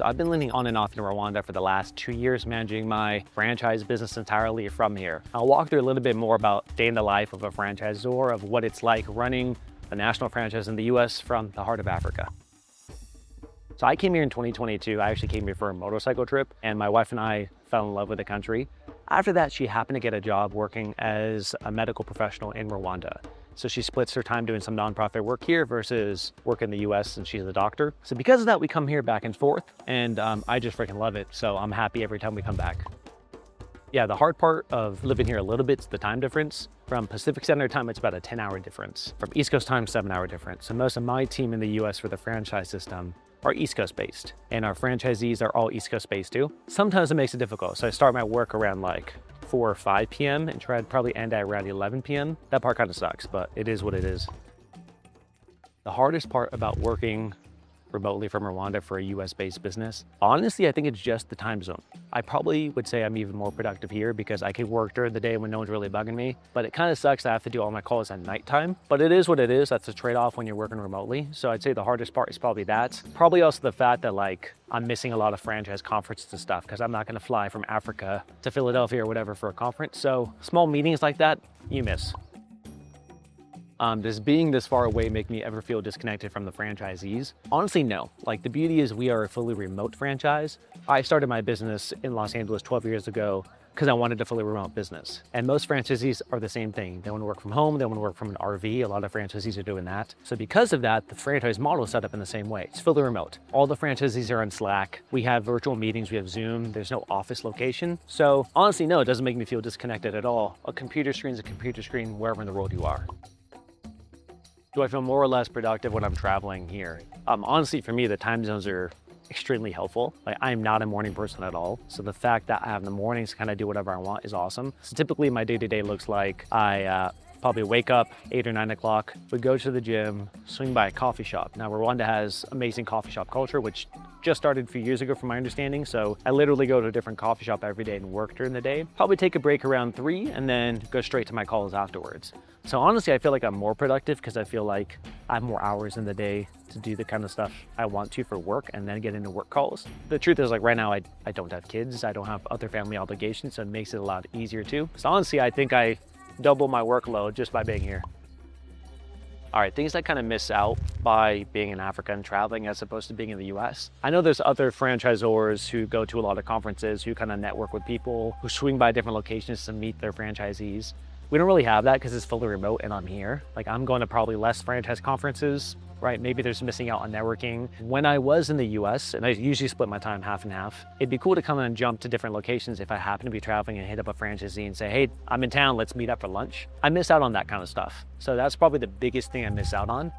So I've been living on and off in Rwanda for the last 2 years, managing my franchise business entirely from here. I'll walk through a little bit more about day in the life of a franchisor, of what it's like running a national franchise in the US from the heart of Africa. So I came here in 2022. I actually came here for a motorcycle trip, and my wife and I fell in love with the country. After that, she happened to get a job working as a medical professional in Rwanda. So she splits her time doing some nonprofit work here versus work in the US, and she's a doctor. So because of that, we come here back and forth, and I just freaking love it. So I'm happy every time we come back. Yeah, the hard part of living here a little bit is the time difference. From Pacific Standard Time, it's about a 10-hour difference. From East Coast time, 7-hour difference. So most of my team in the US for the franchise system are East Coast based, and our franchisees are all East Coast based too. Sometimes it makes it difficult. So I start my work around like 4 or 5 p.m. and try to probably end at around 11 p.m. That part kind of sucks, but it is what it is. The hardest part about working remotely from Rwanda for a US-based business, honestly, I think it's just the time zone. I probably would say I'm even more productive here because I can work during the day when no one's really bugging me, but it kind of sucks that I have to do all my calls at nighttime. But it is what it is. That's a trade-off when you're working remotely. So I'd say the hardest part is probably that. Probably also the fact that like I'm missing a lot of franchise conferences and stuff because I'm not going to fly from Africa to Philadelphia or whatever for a conference. So small meetings like that, you miss. Does being this far away make me ever feel disconnected from the franchisees? Honestly, no. Like, the beauty is we are a fully remote franchise. I started my business in Los Angeles 12 years ago because I wanted a fully remote business. And most franchisees are the same thing. They want to work from home, they want to work from an RV. A lot of franchisees are doing that. So because of that, the franchise model is set up in the same way. It's fully remote. All the franchisees are on Slack. We have virtual meetings, we have Zoom. There's no office location. So honestly, no, it doesn't make me feel disconnected at all. A computer screen is a computer screen wherever in the world you are. Do I feel more or less productive when I'm traveling here? Honestly, for me, the time zones are extremely helpful. Like, I'm not a morning person at all. So the fact that I have the mornings to kind of do whatever I want is awesome. So typically my day-to-day looks like I probably wake up 8 or 9 o'clock, would go to the gym, swing by a coffee shop. Now, Rwanda has amazing coffee shop culture, which just started a few years ago from my understanding. So I literally go to a different coffee shop every day and work during the day. Probably take a break around 3 and then go straight to my calls afterwards. So honestly, I feel like I'm more productive because I feel like I have more hours in the day to do the kind of stuff I want to for work and then get into work calls. The truth is, like, right now, I don't have kids. I don't have other family obligations, so it makes it a lot easier too. So honestly, I think I double my workload just by being here. All right, things I kind of miss out by being in Africa and traveling as opposed to being in the US. I know there's other franchisors who go to a lot of conferences, who kind of network with people, who swing by different locations to meet their franchisees. We don't really have that because it's fully remote and I'm here. Like, I'm going to probably less franchise conferences, right? Maybe there's missing out on networking. When I was in the US, and I usually split my time half and half, it'd be cool to come and jump to different locations if I happen to be traveling and hit up a franchisee and say, hey, I'm in town, let's meet up for lunch. I miss out on that kind of stuff. So that's probably the biggest thing I miss out on.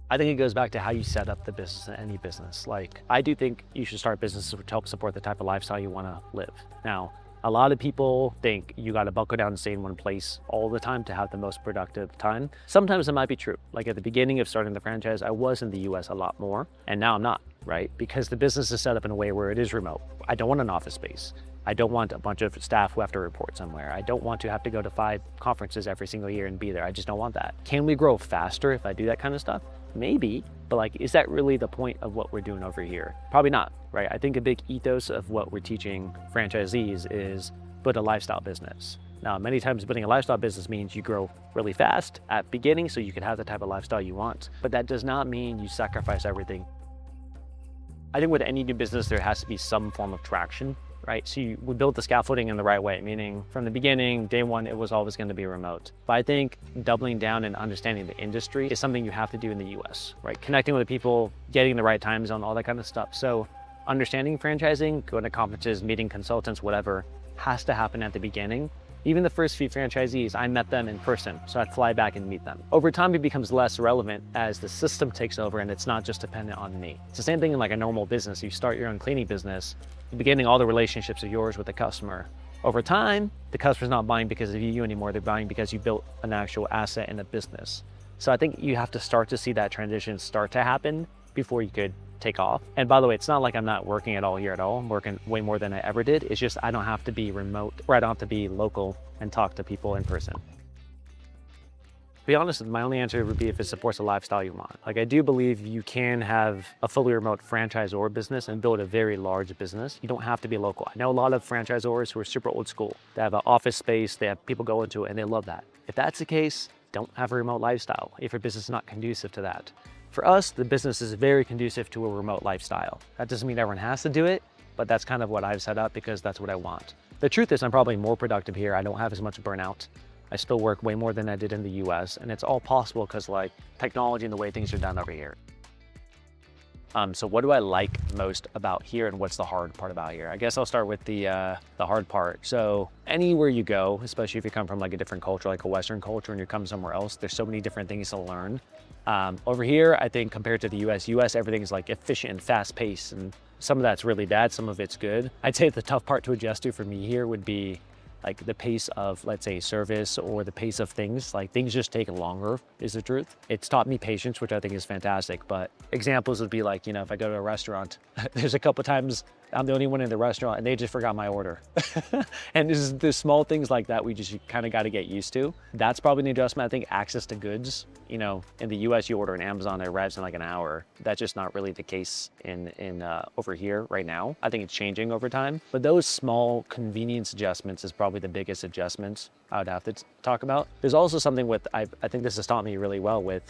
I think it goes back to how you set up the business in any business. Like, I do think you should start businesses to help support the type of lifestyle you want to live. Now, a lot of people think you got to buckle down and stay in one place all the time to have the most productive time. Sometimes it might be true. Like, at the beginning of starting the franchise, I was in the US a lot more, and now I'm not, right? Because the business is set up in a way where it is remote. I don't want an office space. I don't want a bunch of staff who have to report somewhere. I don't want to have to go to 5 conferences every single year and be there. I just don't want that. Can we grow faster if I do that kind of stuff? Maybe, but like, is that really the point of what we're doing over here? Probably not, right? I think a big ethos of what we're teaching franchisees is build a lifestyle business. Now, many times building a lifestyle business means you grow really fast at beginning so you can have the type of lifestyle you want, but that does not mean you sacrifice everything. I think with any new business, there has to be some form of traction, right? So you would build the scaffolding in the right way, meaning from the beginning, day one, it was always going to be remote. But I think doubling down and understanding the industry is something you have to do in the US, right? Connecting with the people, getting the right time zone, all that kind of stuff. So understanding franchising, going to conferences, meeting consultants, whatever, has to happen at the beginning. Even the first few franchisees, I met them in person, so I'd fly back and meet them. Over time, it becomes less relevant as the system takes over and it's not just dependent on me. It's the same thing in like a normal business. You start your own cleaning business, at the beginning, all the relationships are yours with the customer. Over time, the customer's not buying because of you anymore, they're buying because you built an actual asset in a business. So I think you have to start to see that transition start to happen before you could take off. And by the way, it's not like I'm not working at all here at all. I'm working way more than I ever did. It's just I don't have to be remote, or I don't have to be local and talk to people in person. To be honest, my only answer would be if it supports the lifestyle you want. Like, I do believe you can have a fully remote franchisor business and build a very large business. You don't have to be local. I know a lot of franchisors who are super old school. They have an office space, they have people go into it, and they love that. If that's the case, don't have a remote lifestyle if your business is not conducive to that. For us, the business is very conducive to a remote lifestyle. That doesn't mean everyone has to do it, but that's kind of what I've set up because that's what I want. The truth is I'm probably more productive here. I don't have as much burnout. I still work way more than I did in the US, and it's all possible because like technology and the way things are done over here. So what do I like most about here and what's the hard part about here? I guess I'll start with the hard part. So anywhere you go, especially if you come from like a different culture, like a Western culture, and you come somewhere else, there's so many different things to learn. Over here, I think compared to the US, everything is like efficient and fast paced, and some of that's really bad, some of it's good. I'd say the tough part to adjust to for me here would be like the pace of, let's say, service or the pace of things. Like things just take longer is the truth. It's taught me patience, which I think is fantastic. But examples would be like, you know, if I go to a restaurant, there's a couple times I'm the only one in the restaurant and they just forgot my order. And there's small things like that we just kind of got to get used to. That's probably an adjustment. I think access to goods, you know, in the US you order on Amazon, it arrives in like an hour. That's just not really the case in over here right now. I think it's changing over time. But those small convenience adjustments is probably the biggest adjustments I would have to talk about. There's also something with, I think this has taught me really well with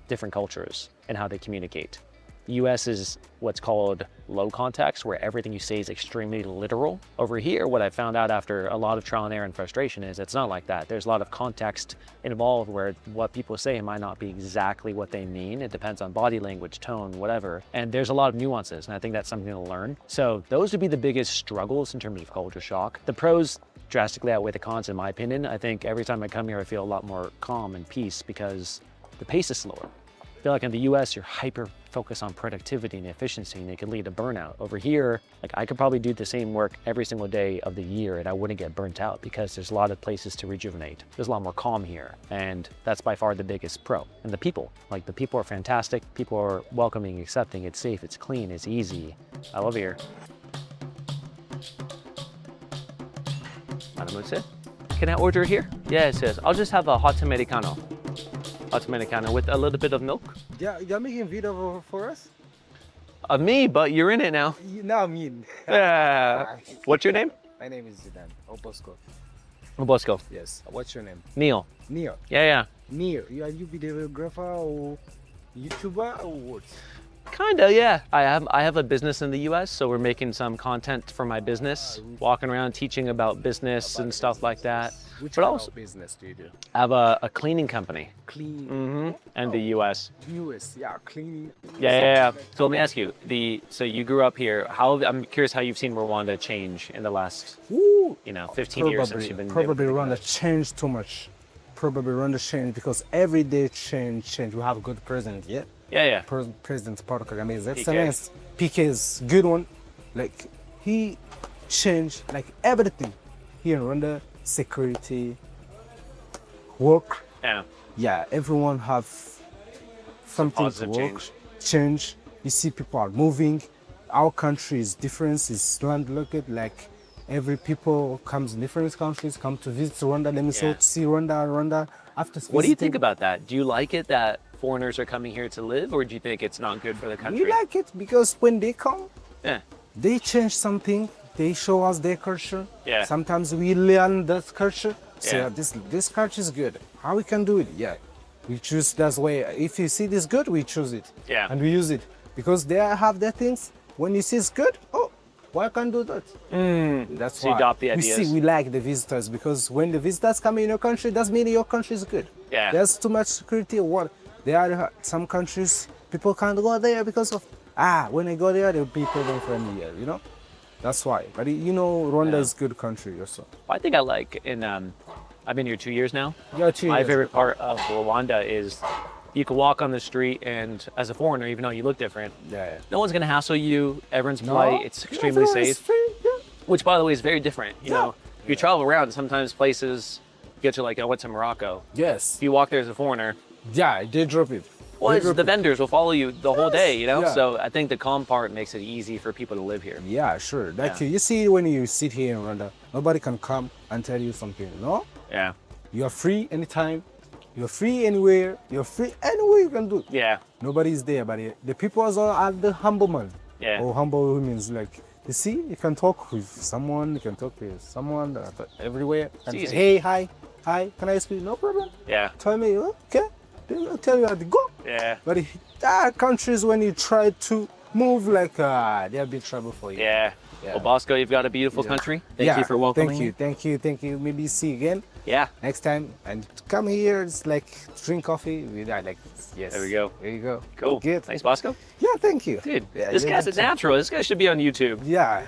different cultures and how they communicate. The US is what's called low context, where everything you say is extremely literal. Over here, what I found out after a lot of trial and error and frustration is it's not like that. There's a lot of context involved where what people say might not be exactly what they mean. It depends on body language, tone, whatever. And there's a lot of nuances, and I think that's something to learn. So those would be the biggest struggles in terms of culture shock. The pros drastically outweigh the cons in my opinion. I think every time I come here, I feel a lot more calm and peace because the pace is slower. I feel like in the US, you're hyper focused on productivity and efficiency, and it can lead to burnout. Over here, like I could probably do the same work every single day of the year and I wouldn't get burnt out because there's a lot of places to rejuvenate. There's a lot more calm here, and that's by far the biggest pro. And the people, like the people are fantastic. People are welcoming, accepting, it's safe, it's clean, it's easy. I love it here. Can I order here? Yes, yes. I'll just have a hot americano. Hot americano with a little bit of milk. Yeah, you're making video for us? Of me, but you're in it now. Now me. Yeah. What's your name? My name is Zidane Obosco. Bosco. Yes. What's your name? Neil. Neil. Yeah. Neil, are you videographer or YouTuber or what? Kinda, yeah. I have a business in the US, so we're making some content for my business, walking around teaching about business and stuff like that. Which But kind also, of business do you do? I have a cleaning company. Clean. And the US. US, yeah, cleaning. Yeah. So let me ask you, so you grew up here. I'm curious how you've seen Rwanda change in the last, 15 years since you've been Probably Rwanda changed too much. Probably Rwanda changed because every day change. We have a good president, yeah? Yeah. President Paul Kagame is excellent. PK is good one. Like he changed like everything here in Rwanda. Security, work. Yeah, everyone have something Positive to work. Change. You see people are moving. Our country is different. It's landlocked. Like every people comes in different countries, come to visit Rwanda. Let me see Rwanda. After what do you think about that? Do you like it that foreigners are coming here to live, or do you think it's not good for the country? We like it because when they come, Yeah. they change something. They show us their culture. Yeah. Sometimes we learn that culture. So Yeah. this culture is good. How we can do it? Yeah. We choose that way. If you see this good, we choose it. Yeah. And we use it. Because they have their things. When you see it's good, why can't do that? That's So why. you adopt the ideas. We like the visitors because when the visitors come in your country, that means your country is good. Yeah. There's too much security or what? There are some countries, people can't go there because of, when I go there, the people don't friendly here, That's why. But Rwanda is a good country also. I think I like I've been here 2 years now. Yeah, 2 years. My favorite part of Rwanda is you can walk on the street and as a foreigner, even though you look different, no one's gonna hassle you. Everyone's polite. It's extremely safe. Which, by the way, is very different. You know, if you travel around, sometimes places get you like, I went to Morocco. Yes. If you walk there as a foreigner, Yeah, they drop it. well, the vendors will follow you the whole day, Yeah. So I think the calm part makes it easy for people to live here. Yeah, sure. Like you see when you sit here in Rwanda, nobody can come and tell you something, Yeah. You are free anytime. You're free anywhere. You're free anywhere you can do it. Yeah. Nobody's there, but the people are the humble man. Yeah. Or humble means like, you see, you can talk with someone, you can talk with someone everywhere. And It's say, easy. hey, hi, can I speak? No problem. Yeah. Tell me, okay. Then I'll tell you how to go. Yeah. But there are countries when you try to move like, there'll be trouble for you. Yeah. Yeah. Well, Bosco, you've got a beautiful country. Thank Yeah, you for welcoming Thank you. Maybe see you again Yeah. next time. And come here, it's like drink coffee. Yes. There we go. There you go. Cool. Good. Thanks, Bosco. Yeah, thank you. Dude, Yeah, this you're guy's a welcome. natural. This guy should be on YouTube. Yeah.